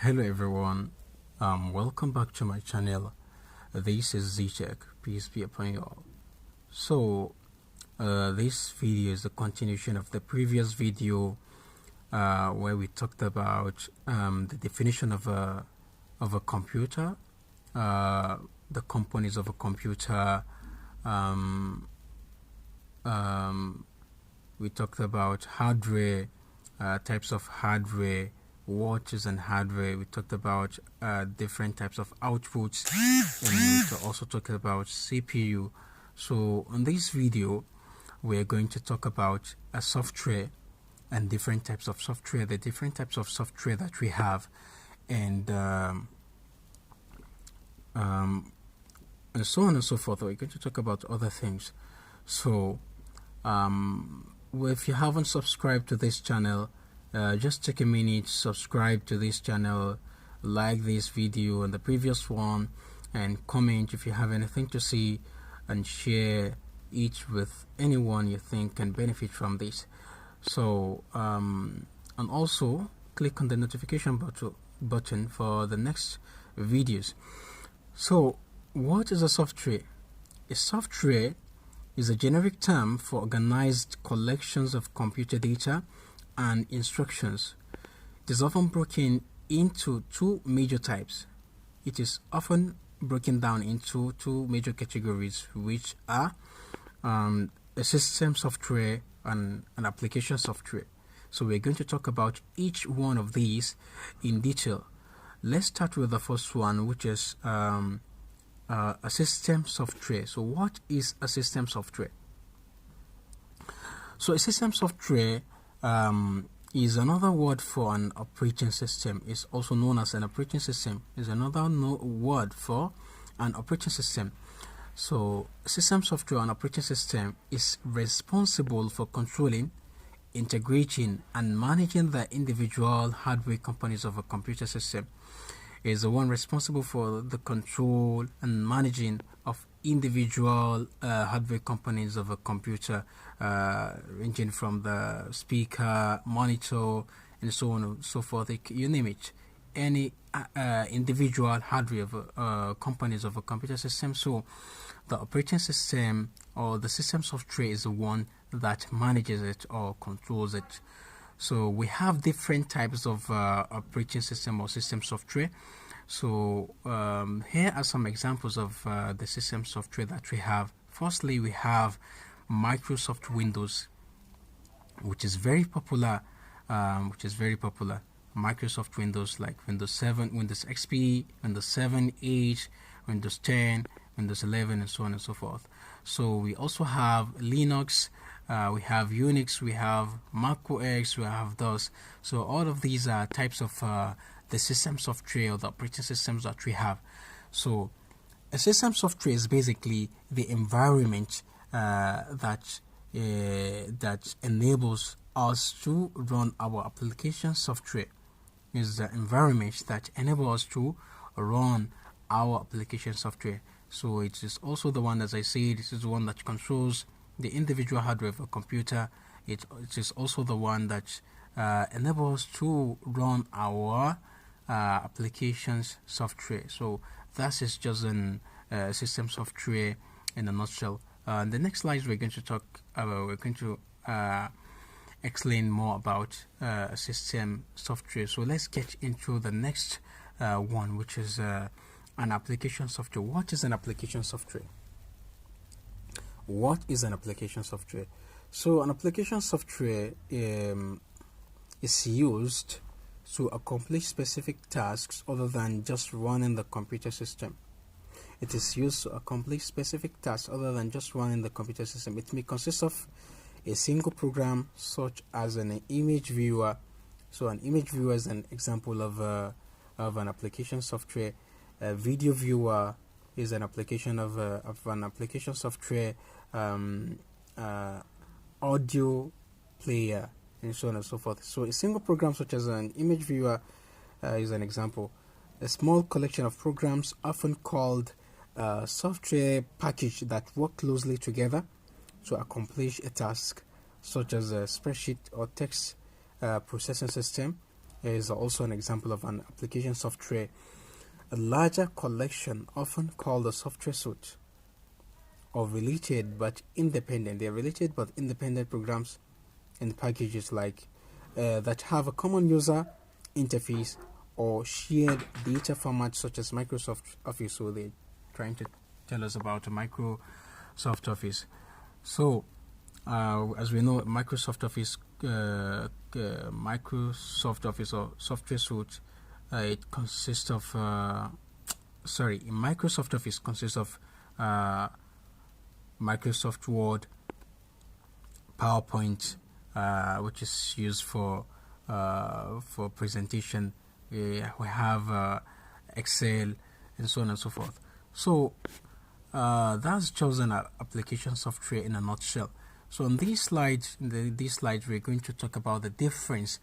Hello everyone, welcome back to my channel. This is ZTech, peace be upon you all. So, this video is a continuation of the previous video where we talked about the definition of a computer, the components of a computer. We talked about hardware, types of hardware, watches and hardware. We talked about different types of outputs, and we also talked about CPU. So on this video, we're going to talk about a software and different types of software, the different types of software that we have, and so on and so forth. We're going to talk about other things. So if you haven't subscribed to this channel, just take a minute, subscribe to this channel, like this video and the previous one, and comment if you have anything to say, and share it with anyone you think can benefit from this. So and also click on the notification button for the next videos. So what is a software? A software is a generic term for organized collections of computer data and instructions. It is often broken into two major types. It is often broken down into two major categories, which are a system software and an application software. So we're going to talk about each one of these in detail. Let's start with the first one, which is a system software. So what is a system software? So a system software is another word for an operating system. It's also known as an operating system. Is another word for an operating system. So system software and operating system is responsible for controlling, integrating, and managing the individual hardware components of a computer system. Is the one responsible for the control and managing of individual hardware components of a computer, ranging from the speaker, monitor, and so on and so forth. You name it, any individual hardware of components of a computer system. So the operating system or the system software is the one that manages it or controls it. So we have different types of operating system or system software. So here are some examples of the system software that we have. Firstly, we have Microsoft Windows, which is very popular. Microsoft Windows, like Windows 7, Windows XP, Windows 7, 8, Windows 10, Windows 11, and so on and so forth. So we also have Linux. We have Unix, we have Mac OS, we have DOS. So all of these are types of the system software or the operating systems that we have. So a system software is basically the environment that enables us to run our application software. Is the environment that enables us to run our application software. So it is also the one, as I said, this is the one that controls the individual hardware of a computer. It is also the one that enables to run our applications software. So that is just an system software in a nutshell. The next slides we're going to talk about, we're going to explain more about system software. So let's get into the next one, which is an application software. What is an application software? What is an application software? So an application software is used to accomplish specific tasks other than just running the computer system. It is used to accomplish specific tasks other than just running the computer system. It may consist of a single program, such as an image viewer. So an image viewer is an example of an application software. A video viewer is an application of an application software. Audio player, and so on and so forth. So a single program such as an image viewer is an example. A small collection of programs, often called software package, that work closely together to accomplish a task, such as a spreadsheet or text processing system, is also an example of an application software. A larger collection, often called a software suite, of related but independent. They are related but independent programs and packages that have a common user interface or shared data formats such as Microsoft Office. So they're trying to tell us about Microsoft Office. So as we know, Microsoft Office or software suite, it consists of Microsoft Office consists of Microsoft Word, PowerPoint, which is used for presentation. We have Excel, and so on and so forth. So that's chosen application software in a nutshell. So in these slides, we're going to talk about the difference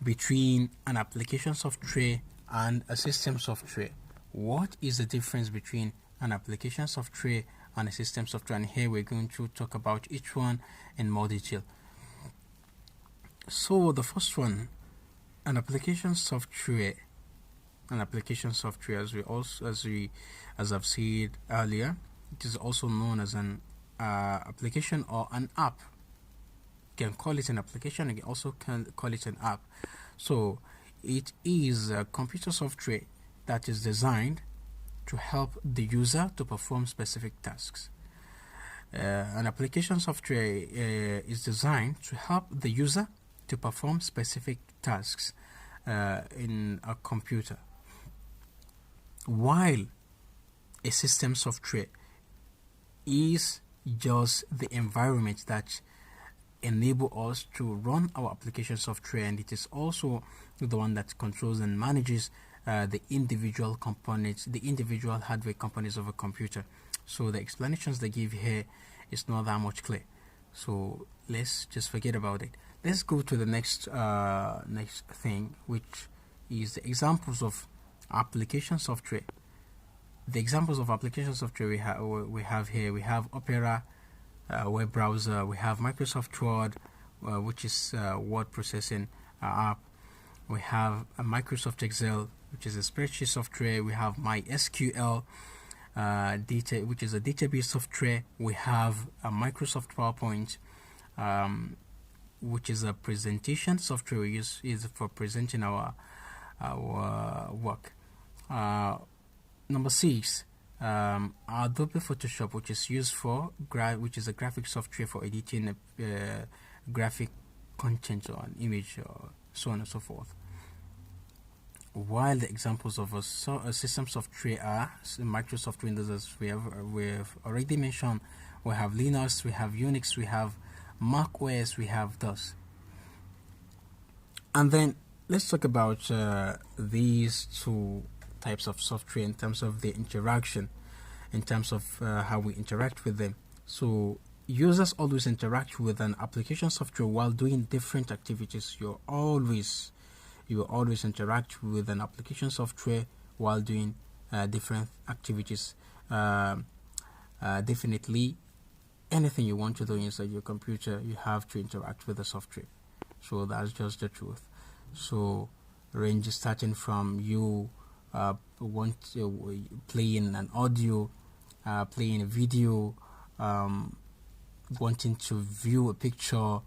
between an application software and a system software. What is the difference between an application software and a system software? And here we're going to talk about each one in more detail. So the first one, an application software, as I've said earlier, it is also known as an application or an app. You can call it an application, you can also call it an app. So it is a computer software that is designed to help the user to perform specific tasks. An application software is designed to help the user to perform specific tasks in a computer, while a system software is just the environment that enable us to run our application software, and it is also the one that controls and manages the individual components, the individual hardware components of a computer. So the explanations they give here is not that much clear, so let's just forget about it. Let's go to the next thing, which is the examples of application software. The examples of application software we have here. We have Opera web browser. We have Microsoft Word, which is word processing app. We have a Microsoft Excel, which is a spreadsheet software. We have MySQL, which is a database software. We have a Microsoft PowerPoint, which is a presentation software we use for presenting our work. Number 6, Adobe Photoshop, which is used for which is a graphic software for editing graphic content or an image, or so on and so forth. While the examples of a system software are Microsoft Windows, as we have already mentioned. We have Linux, we have Unix, we have Mac OS, we have DOS. And then let's talk about these two types of software in terms of the interaction, in terms of how we interact with them. So users always interact with an application software while doing different activities. You always interact with an application software while doing different activities. Definitely anything you want to do inside your computer, you have to interact with the software. So that's just the truth. So range starting from you playing an audio, playing a video, wanting to view a picture,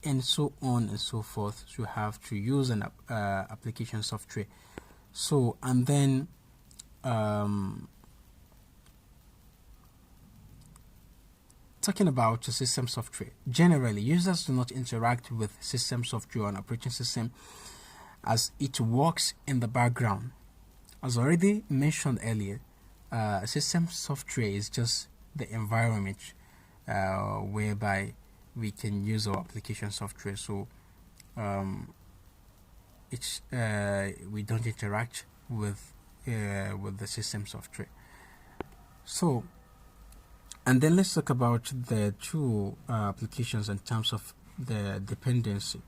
and so on and so forth. So you have to use an application software. So, and then talking about system software, generally users do not interact with system software on operating system as it works in the background. As already mentioned earlier, system software is just the environment whereby we can use our application software. So we don't interact with the system software. So, and then let's talk about the two applications in terms of the dependency.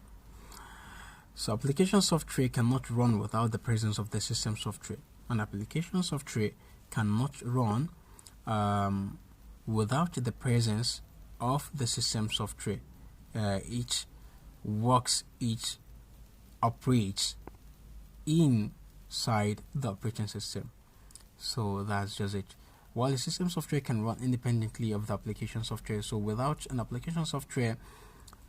So application software cannot run without the presence of the system software. An application software cannot run without the presence of the system software. Each works, each operates inside the operating system. So that's just it. While the system software can run independently of the application software, so without an application software,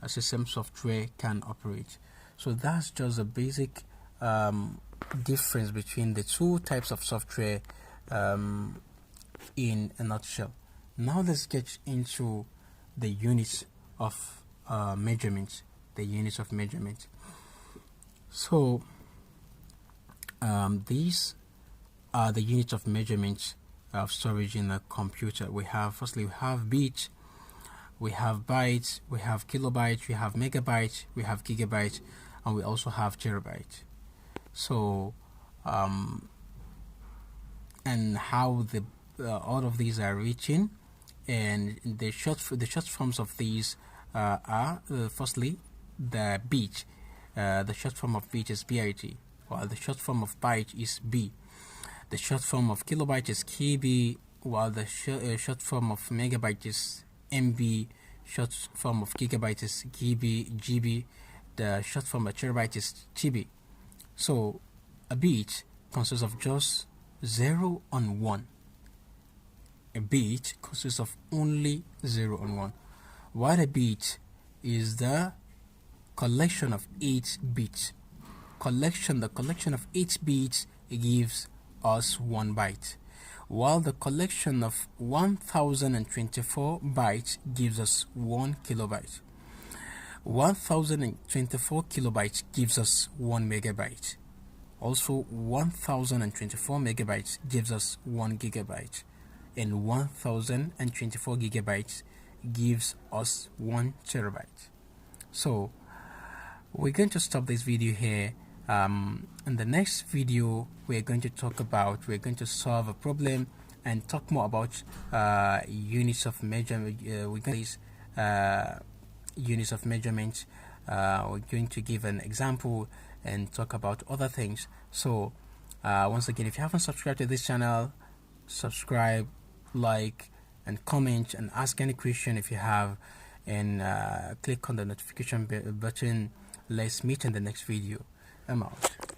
a system software can operate. So that's just a basic difference between the two types of software in a nutshell. Now let's get into the units of measurement. The units of measurement. So these are the units of measurement of storage in a computer. We have, firstly, we have bit, we have bytes, we have kilobyte, we have megabyte, we have gigabyte, and we also have terabyte. So and how the all of these are written, and the short forms of these are firstly the bit. The short form of bit is bit, while the short form of byte is b. The short form of kilobyte is KB, while the short form of megabyte is MB. Short form of gigabyte is GB. The short form of terabyte is TB. So a bit consists of just 0 and 1. A bit consists of only 0 and 1, while a bit is the collection of 8 bits. The collection of 8 bits gives us 1 byte, while the collection of 1024 bytes gives us 1 kilobyte. 1024 kilobytes gives us 1 megabyte. Also, 1024 megabytes gives us 1 gigabyte, and 1024 gigabytes gives us 1 terabyte. So we're going to stop this video here. In the next video, we're going to solve a problem and talk more about units of measurement. Units of measurement. We're going to give an example and talk about other things. So once again, if you haven't subscribed to this channel, subscribe, like, and comment, and ask any question if you have, and click on the notification button. Let's meet in the next video. I'm out.